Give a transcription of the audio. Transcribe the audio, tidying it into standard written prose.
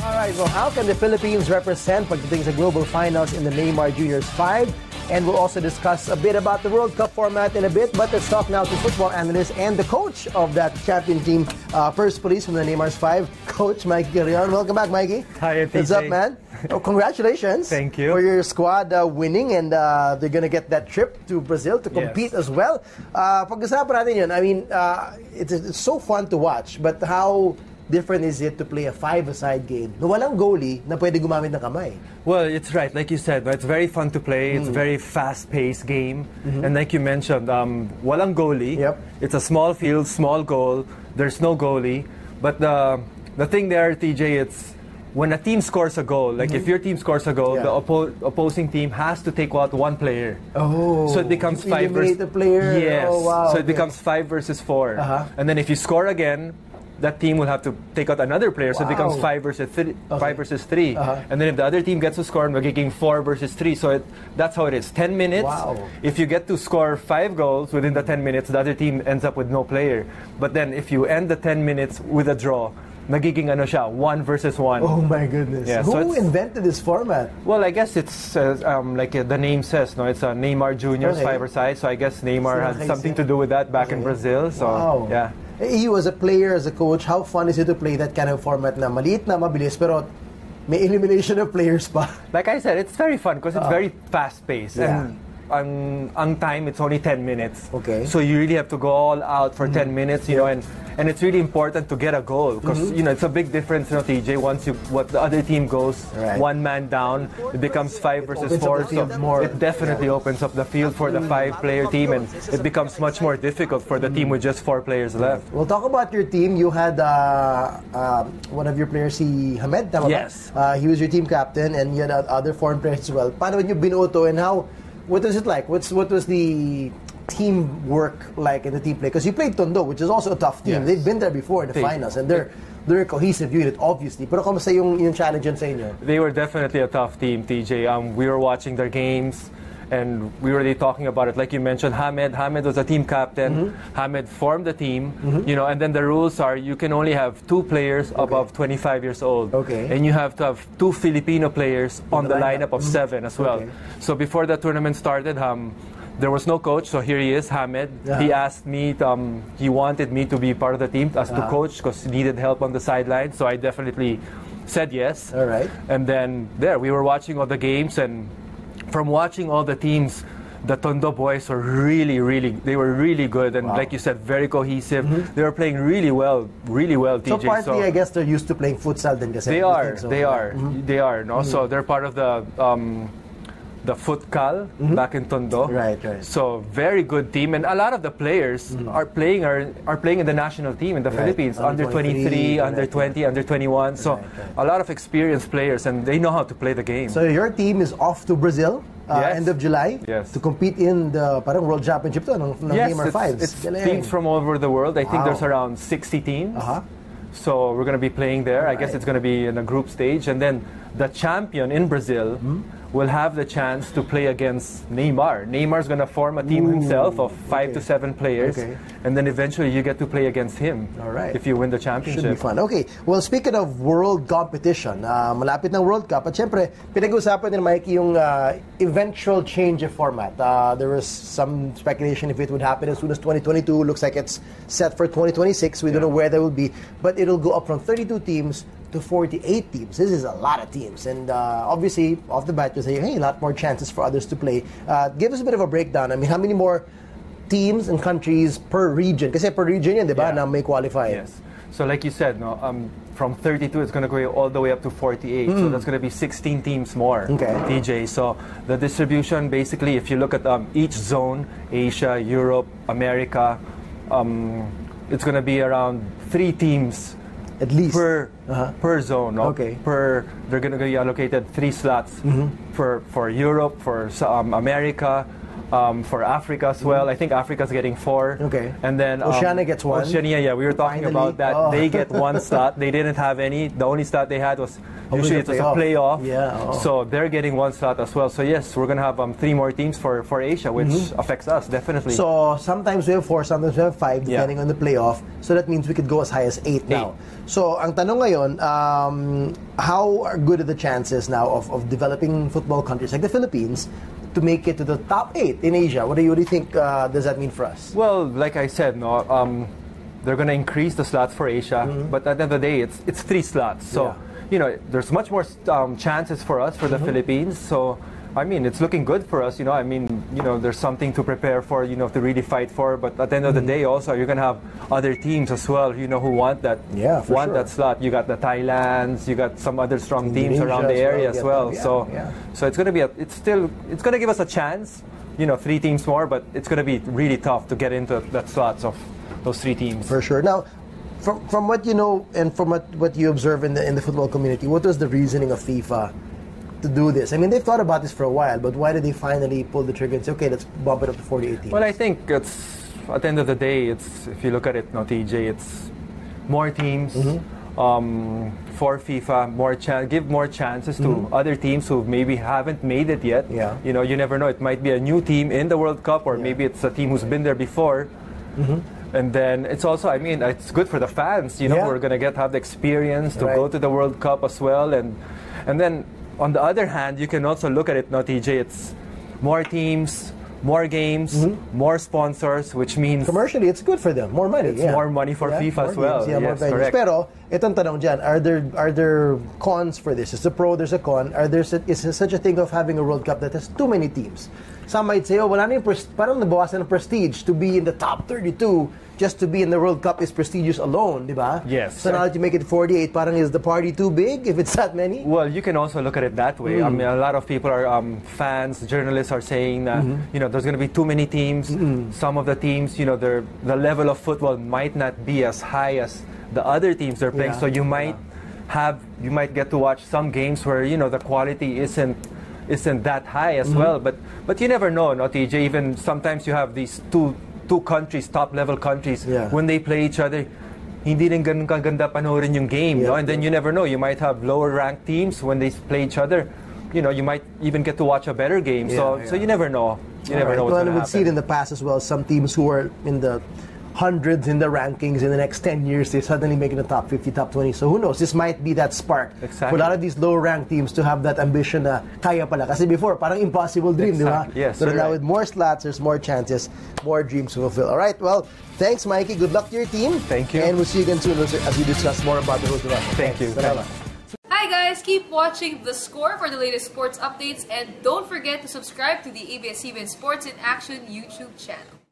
Alright, well, how can the Philippines represent pagdating sa global finals in the Neymar Jr.'s 5? And we'll also discuss a bit about the World Cup format in a bit. But let's talk now to football analyst and the coach of that champion team, Perspolise from the Neymar's 5, Coach Mikee Carrion. Welcome back, Mikey. Hi, TJ. What's up, man? Oh, congratulations. Thank you. For your squad winning, and they're going to get that trip to Brazil to compete as well. Pag-usapan natin yun. I mean, it's so fun to watch, but how different is it to play a 5-a-side game na walang goalie na pwede gumamit ng kamay? Well, it's right. Like you said, it's very fun to play. It's a very fast-paced game. And like you mentioned, walang goalie. Yep. It's a small field, small goal. There's no goalie. But the thing there, TJ, it's when a team scores a goal, like if your team scores a goal, the opposing team has to take out one player. Oh. So it becomes 5 versus... a player? Yes. Oh, wow. So it becomes 5 versus 4. And then if you score again, that team will have to take out another player, so it becomes 5 versus 3. 5 versus 3. And then if the other team gets to score, magiging 4 versus 3. So that's how it is. 10 minutes. Wow. If you get to score 5 goals within the 10 minutes, the other team ends up with no player. But then if you end the 10 minutes with a draw, nagiging ano siya, 1 versus 1. Oh my goodness. Yeah, Who invented this format? Well, I guess it's like the name says, no, it's a Neymar Jr.'s 5-a-side. So I guess Neymar had something to do with that back in Brazil. So yeah. You as a player, as a coach, how fun is it to play that kind of format na maliit na mabilis pero may elimination of players pa? Like I said, it's very fun because it's very fast-paced. And on time, it's only 10 minutes. Okay. So you really have to go all out for 10 minutes, you know, and it's really important to get a goal because, you know, it's a big difference, you know, TJ, once the other team goes one man down, it becomes 5 versus 4. So it definitely opens up the field for the 5-player team, and it becomes much more difficult for the team with just 4 players left. We'll talk about your team. You had one of your players, si Hamed, tama ba? Yes. He was your team captain, and you had other foreign players as well. Paano when you binoto, and what was it like? What was the teamwork like in the team play? Because you played Tondo, which is also a tough team. They've been there before in the finals, and they're a cohesive unit, obviously. Pero kamusta yung challenge sa inyo? They were definitely a tough team, TJ. We were watching their games, and we were really talking about it. Like you mentioned, Hamed was a team captain. Hamed formed the team, you know, and then the rules are you can only have 2 players above 25 years old. And you have to have 2 Filipino players on the lineup of 7 as well. So before the tournament started, there was no coach, so here he is, Hamed. He asked me, he wanted me to be part of the team as the coach because he needed help on the sideline. So I definitely said yes. All right. And then we were watching all the games, and from watching all the teams, the Tondo boys were really good, and like you said, very cohesive. They were playing really well, TJ. So partly, I guess they're used to playing futsal then kasi. They are. No? So they're part of the Futkal back in Tondo. Right. So very good team, and a lot of the players are playing in the national team in the Philippines, under 23, under 20, under 21. So a lot of experienced players, and they know how to play the game. So your team is off to Brazil end of July to compete in the parang World Championship ng Neymar 5s. It's teams from all over the world. I think there's around 60 teams. So we're going to be playing there. I guess it's going to be in a group stage, and then the champion in Brazil will have the chance to play against Neymar. Neymar's going to form a team himself of 5 to 7 players, and then eventually you get to play against him if you win the championship. Should be fun. Okay, well, speaking of world competition, malapit ng World Cup, at syempre, pinag-usapan ni Mikey yung eventual change of format. There was some speculation if it would happen as soon as 2022. Looks like it's set for 2026. We don't know where that will be, but it'll go up from 32 teams to 48 teams. This is a lot of teams, and obviously off the bat you say, hey, a lot more chances for others to play. Give us a bit of a breakdown. I mean, how many more teams and countries per region? Kasi per region yan, di ba, na may qualify. Yes. So like you said, no, from 32 it's going to go all the way up to 48. So that's going to be 16 teams more, TJ. So the distribution, basically, if you look at each zone, Asia, Europe, America, it's going to be around 3 teams at least per zone. No? They're going to be allocated 3 slots for Europe, for America, for Africa as well. I think Africa's getting 4. And then Oceania gets 1. Oceania, we were talking about that. They get 1 slot. They didn't have any. The only slot they had was usually it was a playoff. So they're getting 1 slot as well. So yes, we're gonna have 3 more teams for Asia, which affects us definitely. So sometimes we have 4, sometimes we have 5, depending on the playoff. So that means we could go as high as 8 now. So, ang tanong ngayon, how good are the chances now of developing football countries like the Philippines to make it to the top 8 in Asia? What do you think does that mean for us? Well, like I said, no, they're going to increase the slots for Asia, but at the end of the day, it's 3 slots. So, you know, there's much more chances for us, for the Philippines. So, I mean, it's looking good for us, you know. I mean, you know, there's something to prepare for, you know, to really fight for. But at the end of the day, also, you're going to have other teams as well, you know, who want that that slot. You got the Thailands, you got some other strong teams around the area as well. So it's going to be, it's going to give us a chance, you know, 3 teams more, but it's going to be really tough to get into that slots of those 3 teams. For sure. Now, from what you know and from what you observe in the football community, what was the reasoning of FIFA to do this? I mean, they've thought about this for a while, but why did they finally pull the trigger and say, okay, let's bump it up to 48 teams? Well, I think it's, at the end of the day, it's, if you look at it, no, TJ, it's more teams for FIFA, give more chances to other teams who maybe haven't made it yet. Yeah. You know, you never know. It might be a new team in the World Cup, or maybe it's a team who's been there before. And then it's also, I mean, it's good for the fans, you know, who are going to have the experience to go to the World Cup as well. And then, on the other hand, you can also look at it, no, TJ, it's more teams, more games, more sponsors, which means commercially, it's good for them. More money. It's more money for FIFA as well. Games, yes, more correct. Pero, itong tanong dyan, are there cons for this? It's a pro, there's a con. Is there such a thing of having a World Cup that has too many teams? Some might say, oh, wala na yung parang nabawasan ng prestige to be in the top 32. Just to be in the World Cup is prestigious alone, di ba? Yes. So now that you make it 48, parang is the party too big if it's that many? Well, you can also look at it that way. I mean, a lot of people are fans, journalists are saying that you know, there's going to be too many teams. Some of the teams, you know, the level of football might not be as high as the other teams they're playing. So you might get to watch some games where, you know, the quality isn't that high as well. But you never know, no, TJ. Even sometimes you have these two countries, top-level countries, when they play each other, hindi rin ganun kaganda panoorin yung game, no? And then you never know, you might have lower-ranked teams when they play each other. You know, you might even get to watch a better game. So you never know. You never know what's going to happen. We've seen in the past as well, some teams who are in the hundreds in the rankings in the next 10 years, they suddenly make it the top 50, top 20. So who knows? This might be that spark for a lot of these lower-ranked teams to have that ambition na kaya pala. Kasi before, parang impossible dream, di ba? Yes, so now with more slots, there's more chances, more dreams to fulfill. All right, well, thanks, Mikey. Good luck to your team. Thank you. And we'll see you again soon as we discuss more about the road to Russia. Thank you. Hi guys, keep watching The Score for the latest sports updates, and don't forget to subscribe to the ABS-CBN Sports in Action YouTube channel.